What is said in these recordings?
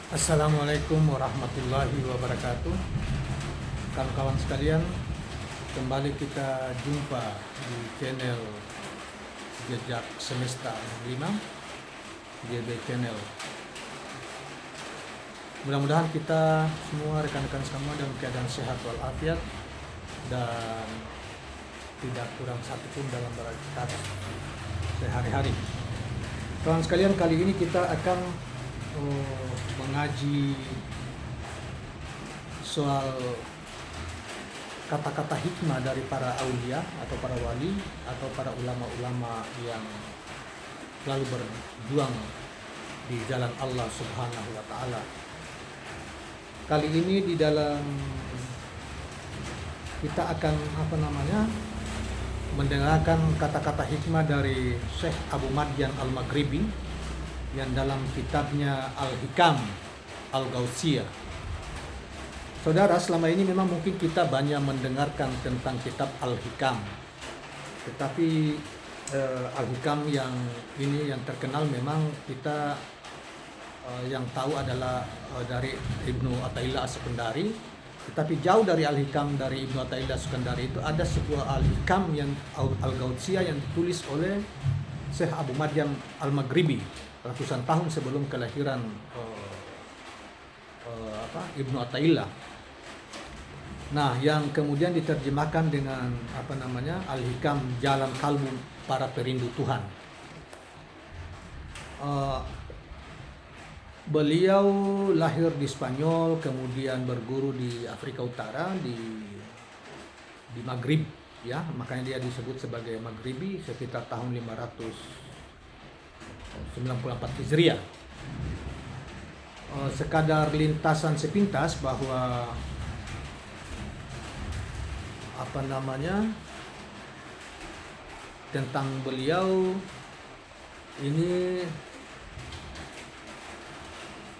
Assalamualaikum warahmatullahi wabarakatuh. Kawan-kawan sekalian, kembali kita jumpa di channel Jejak Semesta 5, JB Channel. Mudah-mudahan kita semua, rekan-rekan semua, dalam keadaan sehat walafiat dan tidak kurang satu pun dalam beraktivitas sehari-hari. Kawan sekalian, kali ini kita akan mengaji soal kata-kata hikmah dari para aulia atau para wali atau para ulama-ulama yang selalu berjuang di jalan Allah Subhanahu wa taala. Kali ini di dalam kita akan mendengarkan kata-kata hikmah dari Syekh Abu Madyan Al-Maghribi yang dalam kitabnya Al-Hikam Al-Gautsiyah. Saudara, selama ini memang mungkin kita banyak mendengarkan tentang kitab Al-Hikam, tetapi Al-Hikam yang ini yang terkenal memang kita yang tahu adalah dari Ibnu Athaillah As-Sekandari. Tetapi jauh dari Al-Hikam dari Ibnu Athaillah As-Sekandari itu ada sebuah Al-Hikam yang Al-Gautsiyah yang ditulis oleh Syekh Abu Madyan Al-Maghribi ratusan tahun sebelum kelahiran Ibnu Athaillah. Nah, yang kemudian diterjemahkan dengan Al-Hikam Jalan Kalbu Para Perindu Tuhan. Beliau lahir di Spanyol, kemudian berguru di Afrika Utara, di Maghrib, ya, makanya dia disebut sebagai Maghribi sekitar tahun 594 Hijriah. Sekadar lintasan sepintas bahwa tentang beliau ini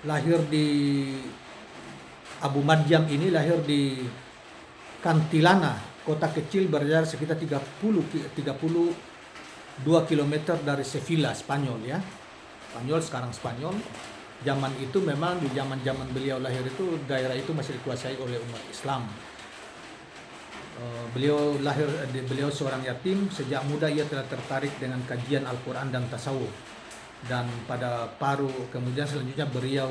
lahir di Abu Madyan ini lahir di Cantilana, kota kecil berjarak sekitar 32 km dari Sevilla, Spanyol, ya. Spanyol, sekarang Spanyol. Zaman itu memang di zaman beliau lahir itu daerah itu masih dikuasai oleh umat Islam. Beliau seorang yatim. Sejak muda ia telah tertarik dengan kajian Al-Quran dan tasawuf. Dan pada kemudian selanjutnya beliau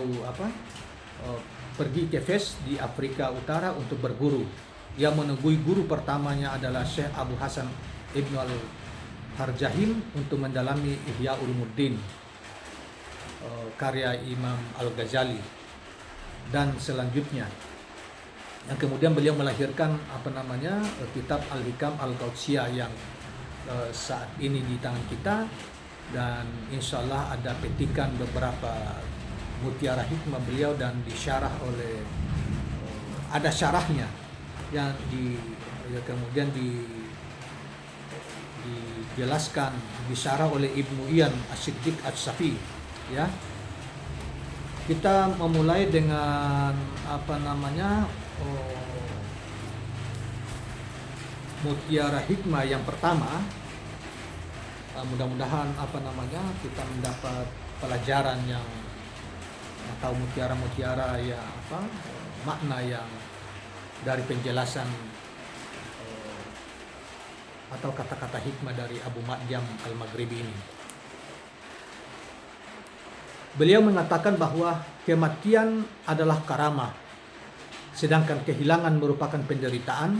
pergi ke Fes di Afrika Utara untuk berguru. Yang menegui guru pertamanya adalah Syekh Abu Hasan Ibnu Al-Harjahim untuk mendalami Ihya Ulumuddin, karya Imam Al-Ghazali, dan selanjutnya. Yang kemudian beliau melahirkan kitab Al-Hikam Al-Gautsiyah yang saat ini di tangan kita, dan insya Allah ada petikan beberapa mutiara hikmah beliau dan disyarah oleh ada syarahnya yang kemudian dijelaskan, disyarah oleh Ibnu Iyan As-Siddiq As-Safi, ya. Kita memulai dengan mutiara hikmah yang pertama. Mudah-mudahan kita mendapat pelajaran yang atau mutiara-mutiara yang makna yang dari penjelasan atau kata-kata hikmah dari Abu Madyan Al-Maghribi ini. Beliau mengatakan bahwa kematian adalah karamah, sedangkan kehilangan merupakan penderitaan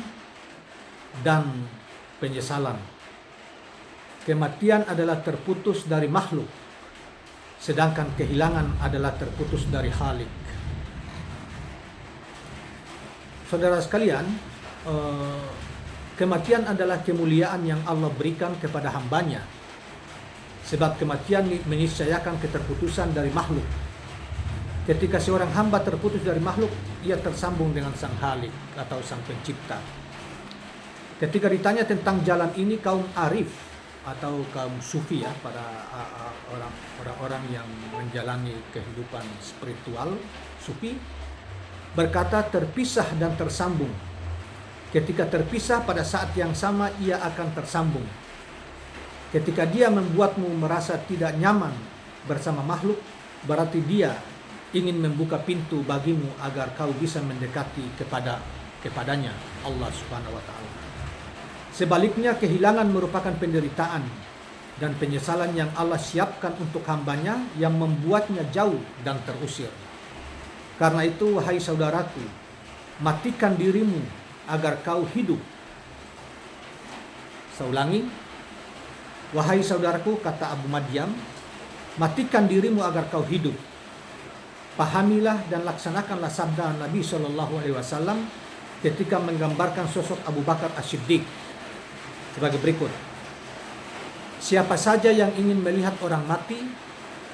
dan penyesalan. Kematian adalah terputus dari makhluk, sedangkan kehilangan adalah terputus dari Khalik. Saudara sekalian, kematian adalah kemuliaan yang Allah berikan kepada hambanya, sebab kematian meniscayakan keterputusan dari makhluk. Ketika seorang hamba terputus dari makhluk, ia tersambung dengan Sang Khalik atau Sang Pencipta. Ketika ditanya tentang jalan ini, kaum arif atau kaum sufi, ya, para orang-orang yang menjalani kehidupan spiritual sufi, berkata terpisah dan tersambung. Ketika terpisah, pada saat yang sama ia akan tersambung. Ketika dia membuatmu merasa tidak nyaman bersama makhluk, berarti dia ingin membuka pintu bagimu agar kau bisa mendekati kepadanya, Allah Subhanahu wa taala. Sebaliknya, kehilangan merupakan penderitaan dan penyesalan yang Allah siapkan untuk hambanya yang membuatnya jauh dan terusir. Karena itu, wahai saudaraku, matikan dirimu agar kau hidup. Saya ulangi, wahai saudaraku, kata Abu Madyam, matikan dirimu agar kau hidup. Pahamilah dan laksanakanlah sabda Nabi SAW ketika menggambarkan sosok Abu Bakar As-Siddiq sebagai berikut. Siapa saja yang ingin melihat orang mati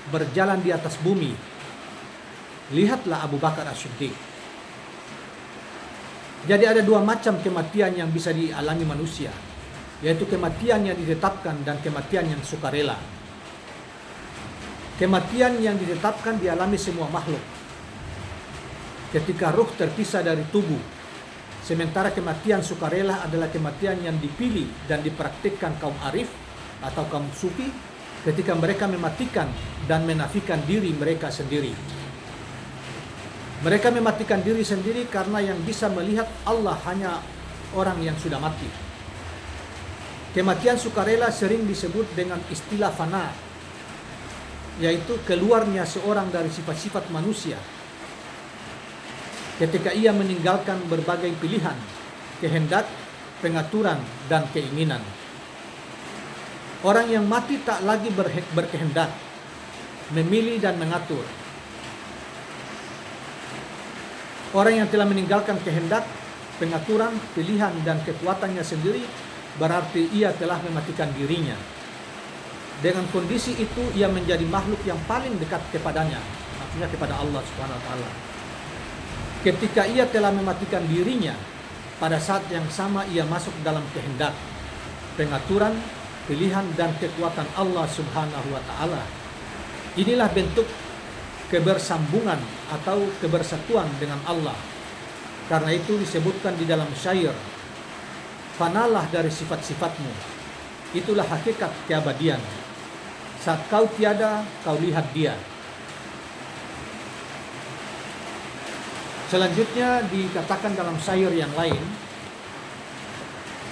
berjalan di atas bumi, lihatlah Abu Bakar As-Siddiq. Jadi ada dua macam kematian yang bisa dialami manusia, yaitu kematian yang ditetapkan dan kematian yang sukarela. Kematian yang ditetapkan dialami semua makhluk ketika ruh terpisah dari tubuh. Sementara kematian sukarela adalah kematian yang dipilih dan dipraktikkan kaum arif atau kaum sufi ketika mereka mematikan dan menafikan diri mereka sendiri. Mereka mematikan diri sendiri karena yang bisa melihat Allah hanya orang yang sudah mati. Kematian sukarela sering disebut dengan istilah fana, yaitu keluarnya seorang dari sifat-sifat manusia ketika ia meninggalkan berbagai pilihan, kehendak, pengaturan, dan keinginan. Orang yang mati tak lagi berkehendak, memilih dan mengatur. Orang yang telah meninggalkan kehendak, pengaturan, pilihan, dan kekuatannya sendiri berarti ia telah mematikan dirinya. Dengan kondisi itu ia menjadi makhluk yang paling dekat kepadanya, artinya kepada Allah Subhanahu wa taala. Ketika ia telah mematikan dirinya, pada saat yang sama ia masuk dalam kehendak, pengaturan, pilihan dan kekuatan Allah Subhanahu wa taala. Inilah bentuk kebersambungan atau kebersatuan dengan Allah. Karena itu disebutkan di dalam syair, fanalah dari sifat-sifatmu, itulah hakikat keabadian. Saat kau tiada, kau lihat dia. Selanjutnya dikatakan dalam syair yang lain,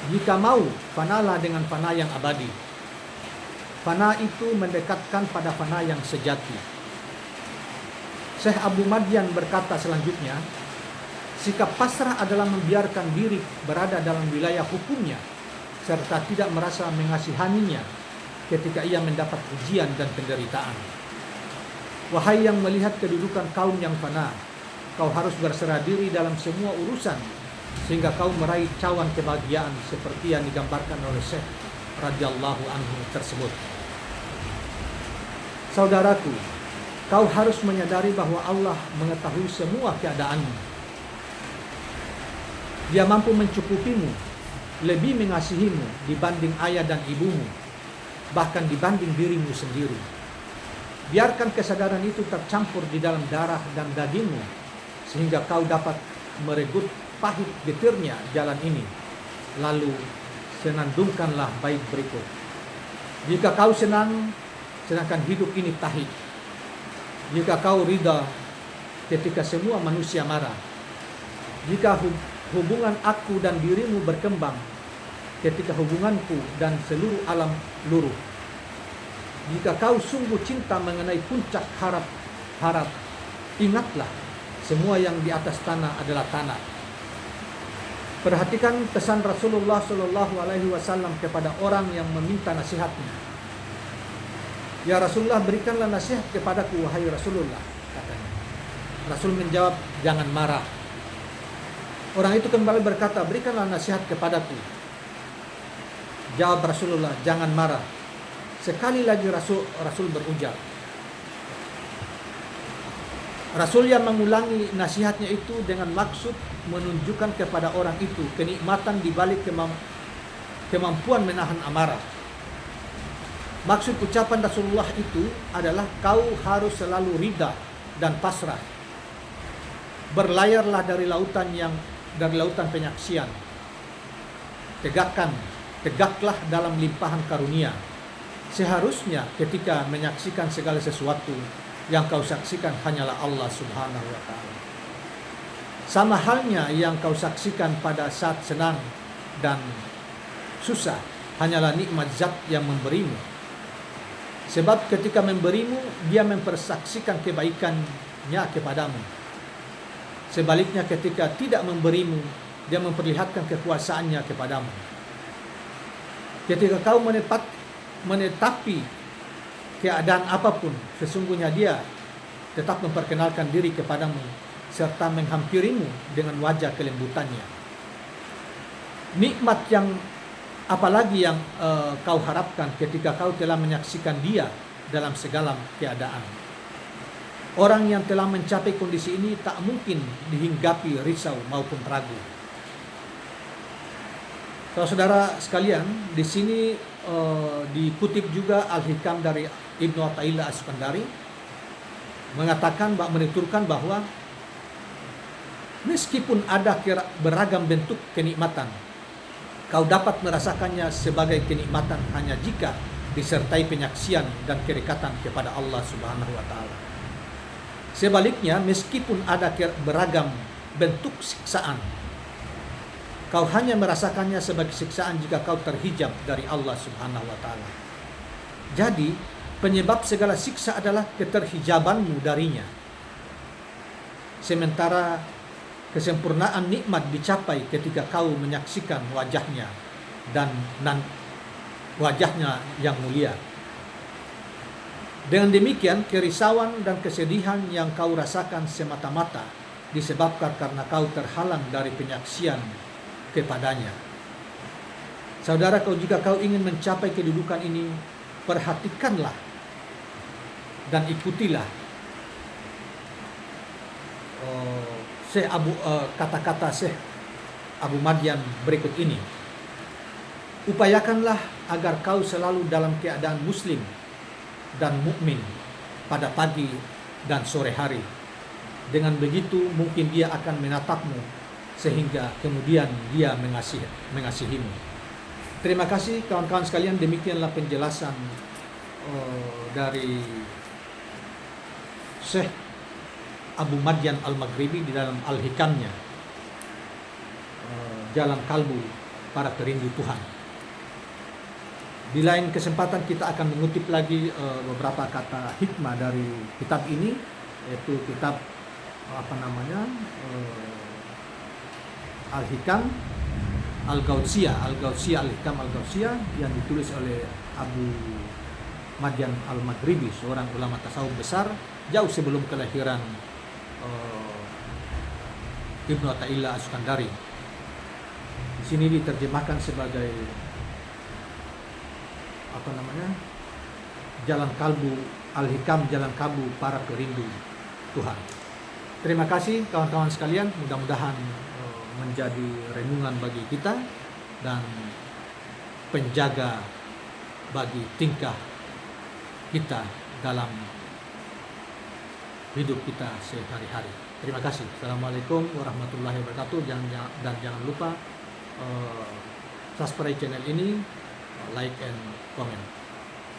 jika mau, fanalah dengan fana yang abadi. Fana itu mendekatkan pada fana yang sejati. Syekh Abu Madyan berkata selanjutnya, sikap pasrah adalah membiarkan diri berada dalam wilayah hukumnya, serta tidak merasa mengasihaninya ketika ia mendapat ujian dan penderitaan. Wahai yang melihat kedudukan kaum yang fana, kau harus berserah diri dalam semua urusan, sehingga kau meraih cawan kebahagiaan seperti yang digambarkan oleh Syekh radhiyallahu anhu tersebut. Saudaraku, kau harus menyadari bahwa Allah mengetahui semua keadaanmu. Dia mampu mencukupimu, lebih mengasihimu dibanding ayah dan ibumu, bahkan dibanding dirimu sendiri. Biarkan kesadaran itu tercampur di dalam darah dan dagingmu, sehingga kau dapat meregut pahit getirnya jalan ini. Lalu senandungkanlah bait berikut. Jika kau senang, sedangkan hidup ini pahit. Jika kau ridha ketika semua manusia marah. Jika hubungan aku dan dirimu berkembang ketika hubunganku dan seluruh alam luruh. Jika kau sungguh cinta mengenai puncak harap, ingatlah semua yang di atas tanah adalah tanah. Perhatikan pesan Rasulullah SAW kepada orang yang meminta nasihatnya. Ya Rasulullah, berikanlah nasihat kepadaku, wahai Rasulullah, katanya. Rasul menjawab, jangan marah. Orang itu kembali berkata, berikanlah nasihat kepadaku. Jawab Rasulullah, jangan marah. Sekali lagi Rasul berujar. Rasul yang mengulangi nasihatnya itu dengan maksud menunjukkan kepada orang itu kenikmatan di balik kemampuan menahan amarah. Maksud ucapan Rasulullah itu adalah kau harus selalu ridha dan pasrah. Berlayarlah dari lautan penyaksian. Tegaklah dalam limpahan karunia. Seharusnya ketika menyaksikan segala sesuatu, yang kau saksikan hanyalah Allah Subhanahu wa Ta'ala. Sama halnya yang kau saksikan pada saat senang dan susah hanyalah nikmat Zat yang memberimu. Sebab ketika memberimu, Dia mempersaksikan kebaikannya kepadamu. Sebaliknya ketika tidak memberimu, Dia memperlihatkan kekuasaannya kepadamu. Ketika kau menetapi keadaan apapun, sesungguhnya Dia tetap memperkenalkan diri kepadamu serta menghampirimu dengan wajah kelembutannya. Nikmat yang apalagi yang kau harapkan ketika kau telah menyaksikan Dia dalam segala keadaan. Orang yang telah mencapai kondisi ini tak mungkin dihinggapi risau maupun ragu. Saudara sekalian, di sini dikutip juga Al-Hikam dari Ibnu Athaillah As-Sukandari menuturkan bahwa meskipun ada beragam bentuk kenikmatan, kau dapat merasakannya sebagai kenikmatan hanya jika disertai penyaksian dan kedekatan kepada Allah Subhanahu wa Ta'ala. Sebaliknya, meskipun ada beragam bentuk siksaan, kau hanya merasakannya sebagai siksaan jika kau terhijab dari Allah Subhanahu wa Ta'ala. Jadi, penyebab segala siksa adalah keterhijabanmu darinya. Sementara kesempurnaan nikmat dicapai ketika kau menyaksikan wajahnya dan wajahnya yang mulia. Dengan demikian, kerisauan dan kesedihan yang kau rasakan semata-mata disebabkan karena kau terhalang dari penyaksian kepadanya. Saudara, jika kau ingin mencapai kedudukan ini, perhatikanlah dan ikutilah kata-kata Syekh Abu Madyan berikut ini. Upayakanlah agar kau selalu dalam keadaan muslim dan mukmin pada pagi dan sore hari. Dengan begitu mungkin Dia akan menatapmu sehingga kemudian Dia mengasihimu. Terima kasih kawan-kawan sekalian, demikianlah penjelasan dari Syekh Abu Madyan Al-Maghribi di dalam Al-Hikamnya, Jalan Kalbu Para Perindu Tuhan. Di lain kesempatan kita akan mengutip lagi beberapa kata hikmah dari kitab ini, yaitu kitab Al-Hikam Al-Gautsiyah Al-Hikam Al-Gautsiyah yang ditulis oleh Abu Madyan Al-Maghribi, seorang ulama tasawuf besar jauh sebelum kelahiran Ibnu Athaillah As-Sukandari. Di sini diterjemahkan sebagai Jalan Kalbu Al-Hikam, Jalan Kalbu Para Perindu Tuhan. Terima kasih kawan-kawan sekalian, mudah-mudahan menjadi renungan bagi kita dan penjaga bagi tingkah kita dalam hidup kita sehari-hari. Terima kasih. Assalamualaikum warahmatullahi wabarakatuh. Dan jangan lupa subscribe channel ini, like and comment.